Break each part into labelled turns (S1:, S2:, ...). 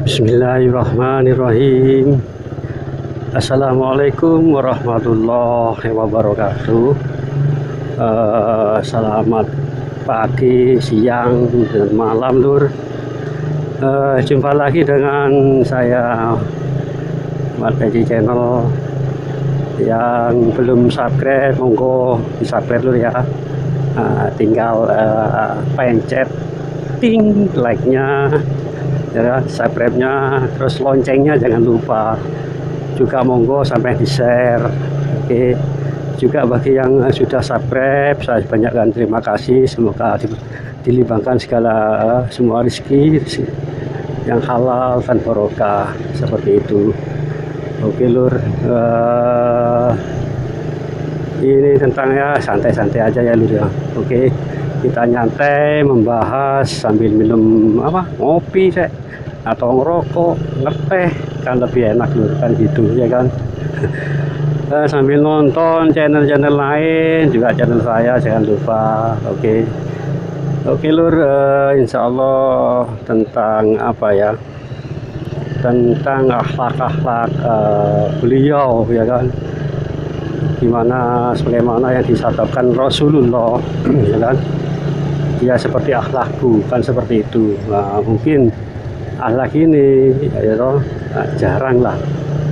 S1: Bismillahirrahmanirrahim. Assalamualaikum warahmatullahi wabarakatuh. Selamat pagi, siang, dan malam lur. Jumpa lagi dengan saya Mas Beji Channel. Yang belum subscribe monggo di subscribe lur ya. Tinggal pencet ting like-nya ya, subscribe-nya, terus loncengnya jangan lupa juga, monggo sampai di share. Oke, juga bagi yang sudah subscribe saya banyakkan terima kasih, semoga dilimpahkan segala semua rezeki yang halal dan barokah seperti itu. Oke lur, ini tentang ya santai-santai aja ya lur ya. Oke, kita nyantai membahas sambil minum ngopi atau ngerokok, ngeteh, kan lebih enak lur, kan gitu ya kan. Sambil nonton channel-channel lain juga, channel saya jangan lupa. Oke lur, insya Allah tentang tentang akhlak beliau ya kan, dimana sebagaimana yang disabdakan Rasulullah ya kan, dia seperti akhlakku, kan seperti itu. Nah, mungkin akhlak ini ya jarang lah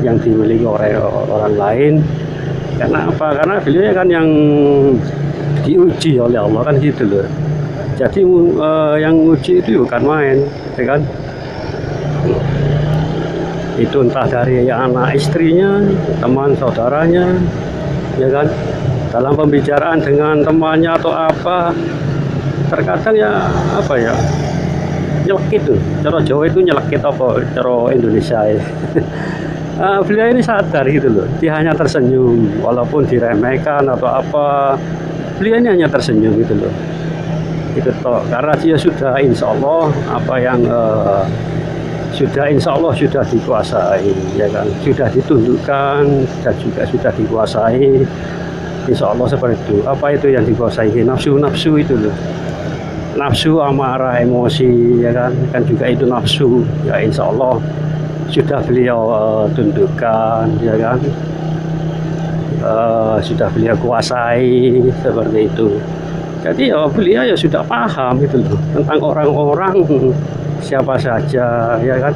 S1: yang dimiliki oleh orang lain. Karena apa? Karena beliau kan yang diuji oleh Allah, kan gitu loh. Jadi yang uji itu bukan main ya kan, itu entah dari anak istrinya, teman saudaranya ya kan, dalam pembicaraan dengan temannya atau apa, terkadang ya nyelekit tuh, cara Jawa itu nyelekit apa cara Indonesia ya. Beliau ini sadar gitu loh, dia hanya tersenyum walaupun diremehkan atau apa, beliau ini hanya tersenyum gitu loh, itu toh, karena dia sudah insya Allah insya Allah sudah dikuasai ya kan, sudah ditundukkan dan juga sudah dikuasai insya Allah seperti itu. Apa itu yang dikuasai? Nafsu itu loh, nafsu, amarah, emosi ya kan juga itu nafsu ya, insya Allah sudah beliau tundukkan ya kan, sudah beliau kuasai seperti itu. Jadi beliau ya sudah paham itu loh tentang orang-orang siapa saja ya kan,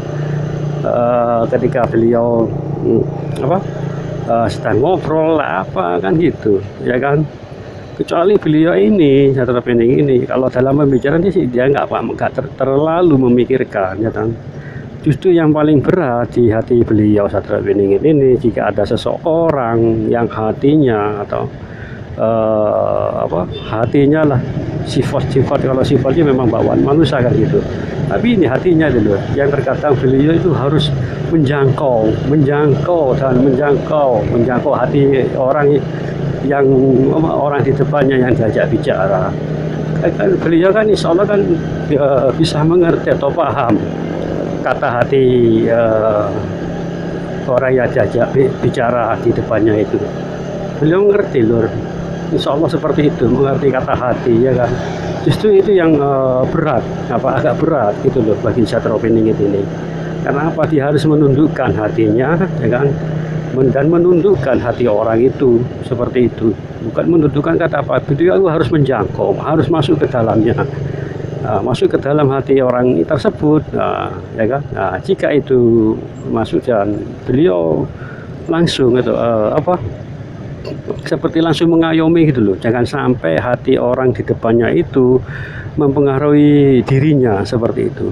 S1: ketika beliau sedang ngobrol apa kan gitu ya kan. Kecuali beliau ini Saudara Pening ini, kalau dalam pembicaraan sih dia nggak terlalu memikirkan ya kan. Justru yang paling berat di hati beliau Saudara Pening ini, jika ada seseorang yang hatinya atau hatinya lah, sifat-sifat, kalau sifatnya memang bawaan manusia kan gitu, tapi ini hatinya dulu yang terkadang beliau itu harus menjangkau hati orang yang orang di depannya yang diajak bicara. Kan beliau kan insya Allah kan bisa mengerti atau paham kata hati orang yang diajak bicara di depannya itu. Beliau mengerti lur, insya Allah seperti itu, mengerti kata hati ya kan. Justru itu yang berat, agak berat gitu loh bagi Saudara Pening ini. Karena apa? Dia harus menundukkan hatinya ya kan, dan menundukkan hati orang itu seperti itu. Bukan menundukkan kata apa, beliau harus menjangkau, harus masuk ke dalamnya, masuk ke dalam hati orang tersebut ya kan. Jika itu masuk, dan beliau langsung itu seperti langsung mengayomi gitu loh. Jangan sampai hati orang di depannya itu mempengaruhi dirinya seperti itu.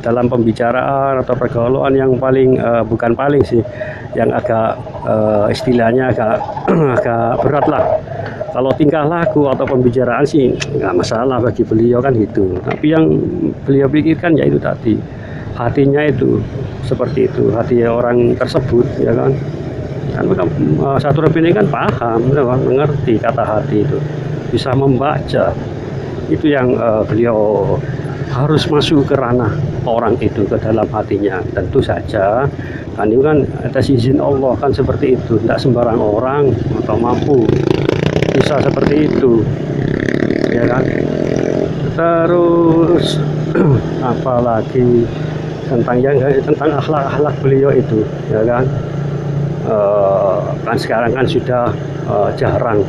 S1: Dalam pembicaraan atau pergaulan yang paling bukan paling sih, yang agak istilahnya agak berat lah. Kalau tingkah laku atau pembicaraan sih nggak masalah bagi beliau kan gitu. Tapi yang beliau pikirkan ya itu tadi, hatinya itu seperti itu, hati orang tersebut ya kan. Saudara Pening kan paham, mengerti kata hati itu, bisa membaca. Itu yang beliau harus masuk ke ranah orang itu, ke dalam hatinya. Tentu saja kan itu kan atas izin Allah kan seperti itu, tidak sembarang orang atau mampu bisa seperti itu ya kan. Terus apalagi tentang akhlak beliau itu, ya kan. Kan sekarang kan sudah jarang,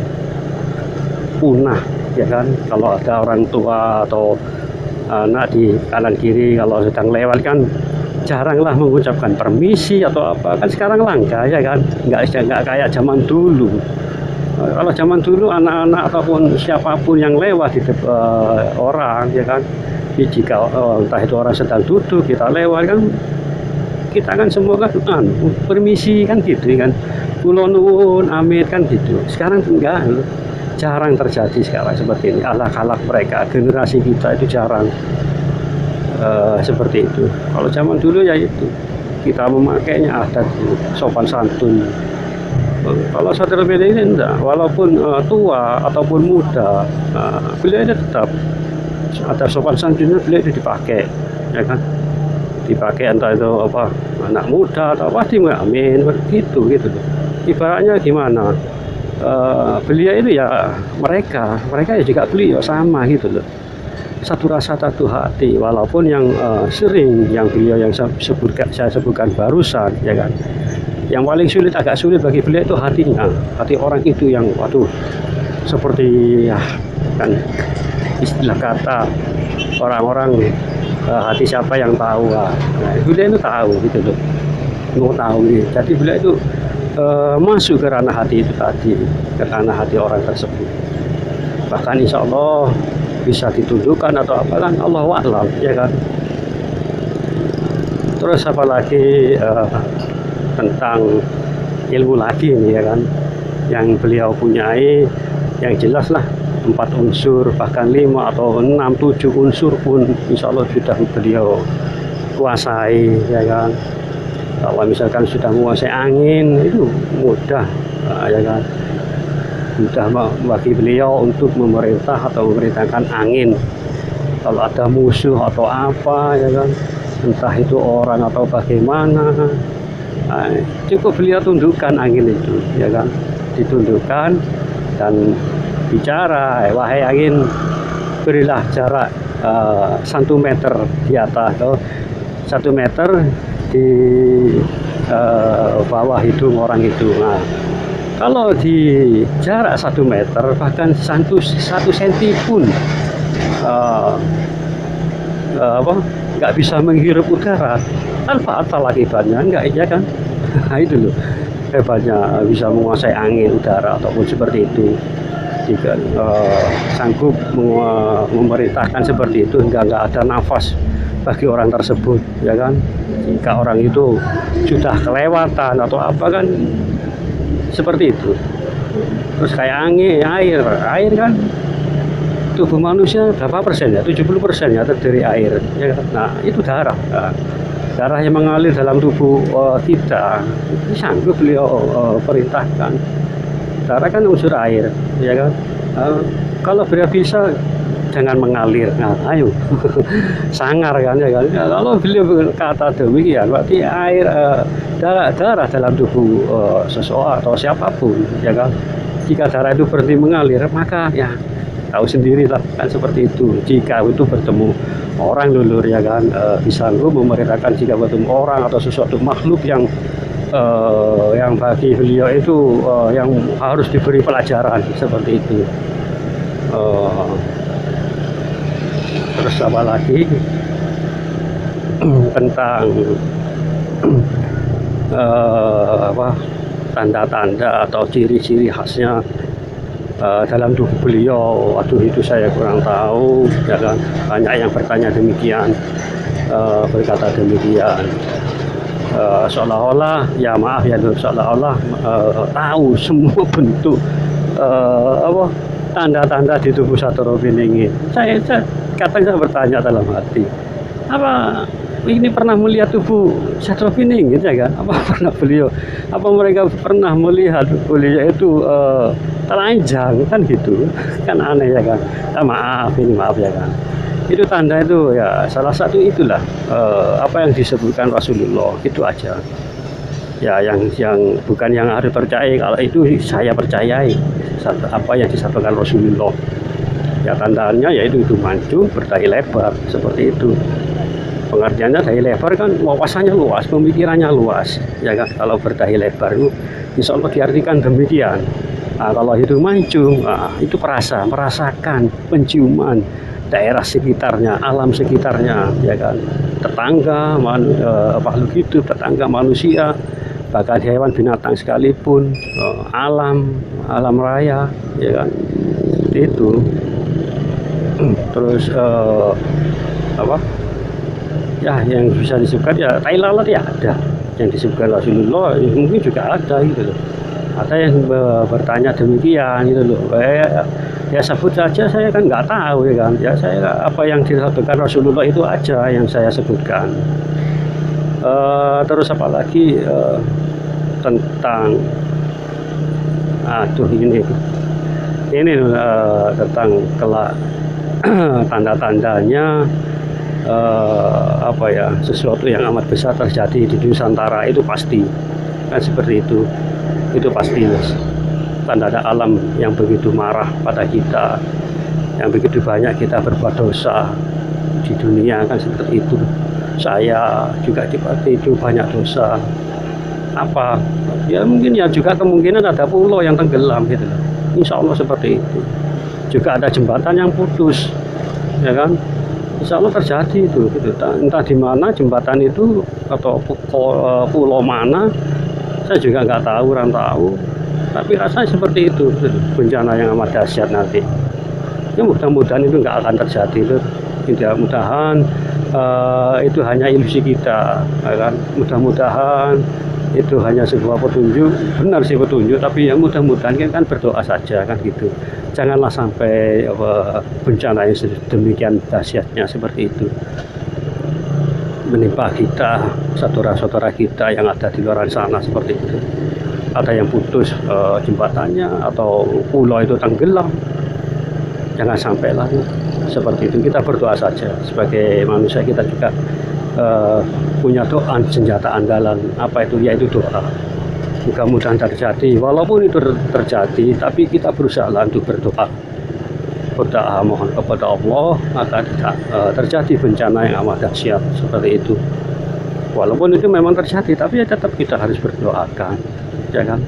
S1: punah, ya kan. Kalau ada orang tua atau anak di kanan kiri kalau sedang lewat kan jaranglah mengucapkan permisi atau apa, kan sekarang langka, ya kan. Nggak kayak zaman dulu. Kalau zaman dulu anak-anak ataupun siapapun yang lewat di orang, ya kan, jika entah itu orang sedang duduk kita lewat kan, kita kan semua kan permisi kan gitu kan, kula nuwun amit kan gitu. Sekarang enggak, jarang terjadi sekarang seperti ini. Akhlak mereka generasi kita itu jarang seperti itu. Kalau zaman dulu ya itu kita memakainya adat sopan santun. Kalau saudara beda ini enggak, walaupun tua ataupun muda, beliau ini tetap ada sopan santunnya, beliau itu dipakai, ya kan. Dipakai entah itu apa anak muda atau pasti amin gitu gitu. Ibaratnya gimana, beliau itu ya mereka ya juga beliau sama gitu loh, satu rasa satu hati. Walaupun yang sering yang beliau yang saya sebutkan barusan, ya kan, yang paling sulit, agak sulit bagi beliau itu hatinya, hati orang itu yang waduh, seperti ya kan istilah kata orang-orang, hati siapa yang tahu. Nah, beliau itu tahu gitu loh, mau tahu gitu. Jadi beliau itu masuk ke ranah hati itu tadi, ke ranah hati orang tersebut. Bahkan insya Allah bisa ditundukkan atau apa kan, Allahu a'lam, ya kan. Terus apalagi tentang ilmu lagi ini, ya kan, yang beliau punyai, yang jelas lah 4 unsur, bahkan 5 atau 6, 7 unsur pun insya Allah sudah beliau kuasai, ya kan. Kalau misalkan sudah menguasai angin itu mudah, ya kan, mudah bagi beliau untuk memerintah atau memerintahkan angin. Kalau ada musuh atau apa, ya kan, entah itu orang atau bagaimana, cukup beliau tundukkan angin itu, ya kan, ditundukkan dan bicara, wahai angin, berilah jarak 1 meter di atas atau 1 meter di bawah hidung orang itu. Nah, kalau di jarak 1 meter bahkan 1 senti pun nggak bisa menghirup udara, tanpa akibatnya enggak, ya kan. Nah itu loh hebatnya bisa menguasai angin, udara ataupun seperti itu. Jika sanggup memerintahkan seperti itu hingga nggak ada nafas bagi orang tersebut, ya kan. Jika orang itu sudah kelewatan atau apa kan seperti itu. Terus kayak angin, air kan, tubuh manusia berapa persen ya, 70% ya terdiri air, ya kan? Nah itu darah, darah yang mengalir dalam tubuh kita, sanggup beliau perintahkan. Darah kan unsur air, ya kan. Kalau beliau bisa jangan mengalir, nah ayo sangar kan, ya kan. Ya, kalau beliau berkata demikian berarti air, darah dalam tubuh seseorang atau siapapun, ya kan. Jika darah itu berhenti mengalir, maka ya tahu sendirilah kan seperti itu. Jika itu bertemu orang lulur, ya kan, bisa memerintahkan jika bertemu orang atau sesuatu makhluk yang bagi beliau itu yang harus diberi pelajaran seperti itu. Terus apa lagi tentang tanda-tanda atau ciri-ciri khasnya dalam tubuh beliau, waduh itu saya kurang tahu, ya kan. Banyak yang bertanya demikian, berkata demikian, seolah-olah, ya maaf ya, seolah-olah tahu semua bentuk tanda-tanda di tubuh Sadrofiningit. Saya kadang saya bertanya dalam hati, apa ini pernah melihat tubuh Sadrofiningit, ya kan? Apa mereka pernah melihat beliau itu telanjang kan gitu? Kan aneh, ya kan? Maaf ya kan. Itu tanda itu ya salah satu itulah apa yang disebutkan Rasulullah, itu aja. Ya yang bukan yang harus percaya, kalau itu saya percayai apa yang disampaikan Rasulullah, Ya tandanya yaitu itu mancung berdahi lebar seperti itu. Pengertiannya dahi lebar kan wawasannya luas, pemikirannya luas, ya kan. Kalau berdahi lebar itu insya Allah diartikan demikian. Nah, kalau itu mancung, itu merasakan penciuman daerah sekitarnya, alam sekitarnya, ya kan. Tetangga, makhluk hidup, tetangga manusia, bahkan hewan binatang sekalipun, alam raya, ya kan. Seperti itu. Terus apa? Ya yang bisa disebutkan ya tai lalat ya ada, yang disebutkan Rasulullah mungkin juga ada gitu loh. Ada yang bertanya demikian gitu loh. Ya sebut saja, saya kan nggak tahu ya kan. Ya saya apa yang disebutkan Rasulullah itu aja yang saya sebutkan. Terus apalagi tentang ini tentang kelak tanda-tandanya apa ya, sesuatu yang amat besar terjadi di Nusantara itu pasti kan seperti itu pasti mas. Tanda-tanda alam yang begitu marah pada kita, yang begitu banyak kita berbuat dosa di dunia kan seperti itu. Saya juga seperti itu, banyak dosa. Apa ya, mungkin ya juga kemungkinan ada pulau yang tenggelam gitu. Insya Allah seperti itu. Juga ada jembatan yang putus, ya kan. Insya Allah terjadi itu gitu. Entah di mana jembatan itu atau pulau mana, saya juga nggak tahu, orang tahu. Tapi rasanya seperti itu gitu. Bencana yang amat dahsyat nanti. Ya mudah-mudahan itu nggak akan terjadi loh. Mudah-mudahan itu hanya ilusi kita, ya kan. Mudah-mudahan itu hanya sebuah petunjuk, benar sih petunjuk, tapi ya mudah-mudahan kan berdoa saja kan gitu. Janganlah sampai bencana yang sedemikian dahsyatnya seperti itu menimpa kita, saudara-saudara kita yang ada di luar sana seperti itu. Ada yang putus jembatannya atau pulau itu tenggelam, jangan sampai lah seperti itu. Kita berdoa saja, sebagai manusia kita juga punya doa, senjata andalan, apa itu, yaitu doa. Mudah-mudahan terjadi, walaupun itu terjadi, tapi kita berusaha untuk berdoa mohon kepada Allah agar terjadi bencana yang amat dahsyat seperti itu. Walaupun itu memang terjadi, tapi ya tetap kita harus berdoakan, ya kan.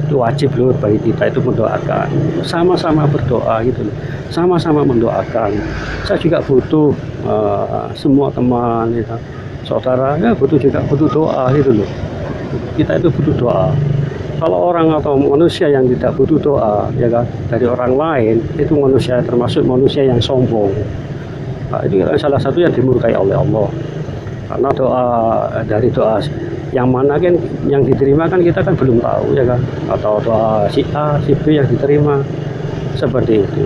S1: Itu wajib loh bagi kita itu mendoakan, sama-sama berdoa gitu loh, sama-sama mendoakan. Saya juga butuh semua teman, ya, saudara ya butuh doa gitu loh. Kita itu butuh doa. Kalau orang atau manusia yang tidak butuh doa, ya kan, dari orang lain, itu manusia termasuk manusia yang sombong. Nah, itu salah satu yang dimurkai oleh Allah. Karena dari doa yang mana kan yang diterima kan kita kan belum tahu, ya kan. Atau doa si A, si B yang diterima seperti itu.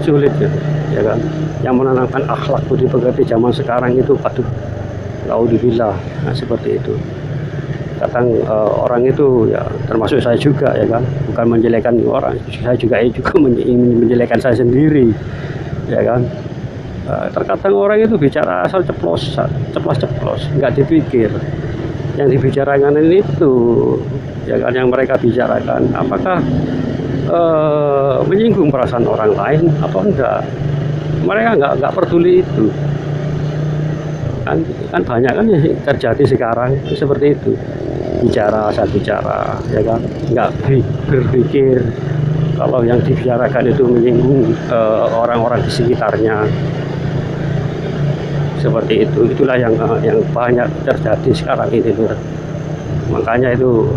S1: Sulit ya kan. Yang menanamkan akhlak budi pekerti zaman sekarang itu patut naudzubillah. Nah, seperti itu. Kadang orang itu ya termasuk saya juga, ya kan, bukan menjelekkan orang, saya juga menjelekkan saya sendiri, ya kan. Terkadang orang itu bicara asal ceplos, nggak dipikir yang dibicarakan itu, ya kan, yang mereka bicarakan apakah menyinggung perasaan orang lain atau enggak. Mereka nggak peduli itu. Kan banyak kan yang terjadi sekarang seperti itu, bicara asal bicara, ya kan, nggak berpikir kalau yang dibicarakan itu menyinggung orang-orang di sekitarnya seperti itu. Itulah yang banyak terjadi sekarang ini tuh. Makanya itu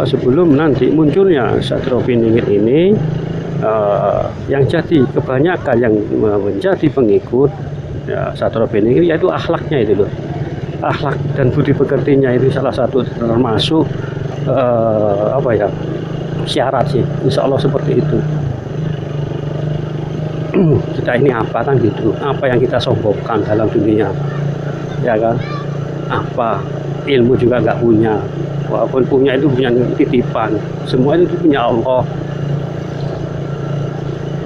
S1: sebelum nanti munculnya Satrio Piningit ini, yang jadi kebanyakan yang menjadi pengikut ya, Satrio Piningit yaitu akhlaknya itu loh. Akhlak dan budi pekertinya itu salah satu termasuk syarat sih, insya Allah seperti itu. Kita ini apa kan gitu, apa yang kita sombongkan dalam dunia, ya kan, apa ilmu juga nggak punya, walaupun punya itu punya titipan, semua itu punya Allah.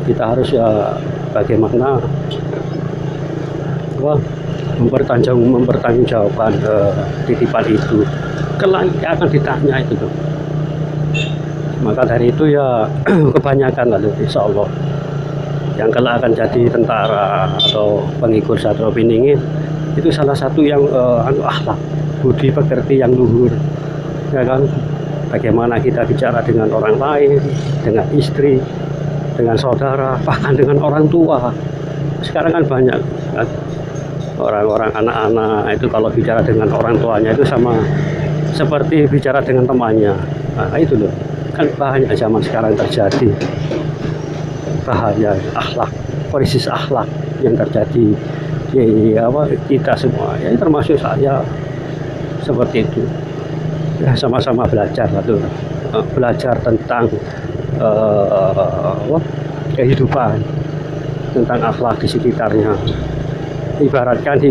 S1: Kita harus bagaimana mempertanggungjawabkan titipan itu. Kelak akan ditanya itu tuh. Maka dari itu ya kebanyakan lalu insya Allah yang kelak akan jadi tentara atau pengikut Sadro Piningit itu salah satu yang akhlak budi pekerti yang luhur, ya kan, bagaimana kita bicara dengan orang lain, dengan istri, dengan saudara, bahkan dengan orang tua. Sekarang kan banyak kan, orang-orang anak-anak itu kalau bicara dengan orang tuanya itu sama seperti bicara dengan temannya. Nah itu loh, kan banyak zaman sekarang terjadi bahaya akhlak, krisis akhlak yang terjadi di kita semua, ya termasuk saya seperti itu. Ya sama-sama belajar tuh, belajar tentang kehidupan, tentang akhlak di sekitarnya. Ibaratkan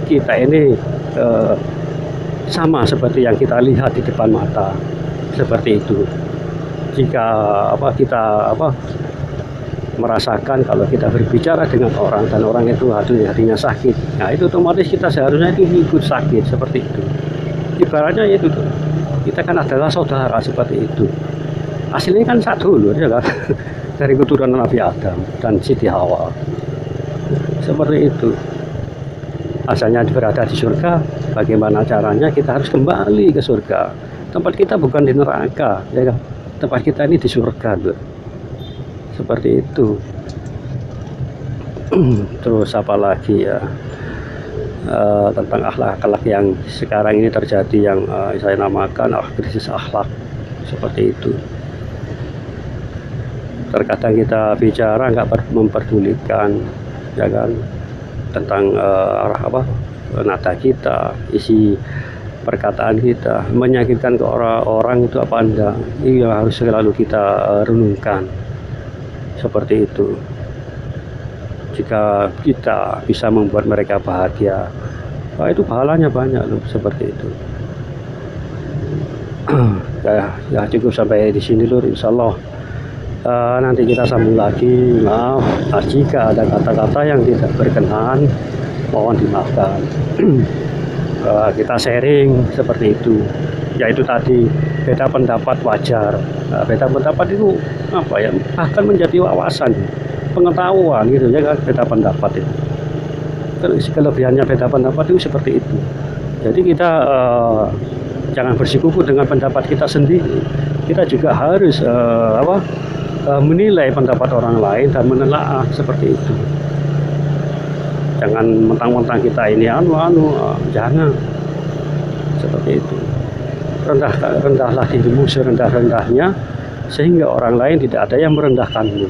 S1: kita ini sama seperti yang kita lihat di depan mata, seperti itu. Jika kita merasakan kalau kita berbicara dengan orang dan orang itu hatinya sakit, nah itu otomatis kita seharusnya itu ikut sakit seperti itu. Ibaratnya itu tuh, kita kan adalah saudara seperti itu. Aslinya kan satu loh, ya kan? Dari keturunan Nabi Adam dan Siti Hawa. Seperti itu. Asalnya berada di surga, bagaimana caranya kita harus kembali ke surga. Tempat kita bukan di neraka, ya kan? Tempat kita ini di surga loh. Seperti itu. Terus apa lagi ya, tentang akhlak yang sekarang ini terjadi yang saya namakan krisis akhlak seperti itu. Terkadang kita bicara nggak memperdulikan, ya kan, tentang nada kita, isi perkataan kita menyakitkan ke orang itu apa enggak, ini yang harus selalu kita renungkan. Seperti itu. Jika kita bisa membuat mereka bahagia, itu pahalanya banyak loh, seperti itu. Ya cukup sampai di sini lur, insyaallah nanti kita sambung lagi. Maaf jika ada kata-kata yang tidak berkenan, mohon dimaafkan. Kita sharing seperti itu, yaitu tadi beda pendapat wajar. Beda pendapat itu bahkan menjadi wawasan, pengetahuan gitu ya kan, beda pendapat itu. Terus kelebihannya beda pendapat itu seperti itu. Jadi kita jangan bersikukuh dengan pendapat kita sendiri. Kita juga harus menilai pendapat orang lain dan menelaah seperti itu. Jangan mentang-mentang kita ini jangan seperti itu. Rendahlah dirimu serendah-rendahnya sehingga orang lain tidak ada yang merendahkanmu.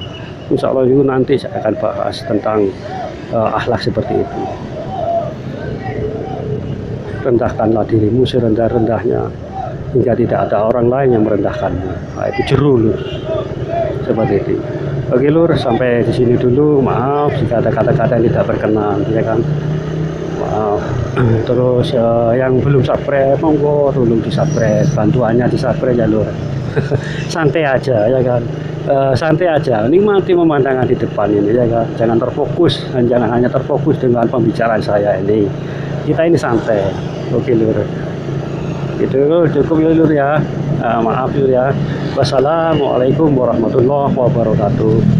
S1: Insya Allah itu nanti saya akan bahas tentang akhlak seperti itu. Rendahkanlah dirimu serendah-rendahnya hingga tidak ada orang lain yang merendahkanmu. Nah, itu jeru loh. Seperti itu. Oke lur, sampai di sini dulu. Maaf jika ada kata-kata yang tidak berkenan, ya kan. Maaf. Terus yang belum subscribe, monggo tolong di subscribe. Bantuannya di subscribe ya lur. Santai aja, ya kan. Santai aja, nikmati pemandangan di depan ini, ya kan. Jangan terfokus, dan jangan hanya terfokus dengan pembicaraan saya ini. Kita ini santai. Oke lur. Itu cukup ya lur ya. Maaf lur ya. Wassalamualaikum warahmatullahi wabarakatuh.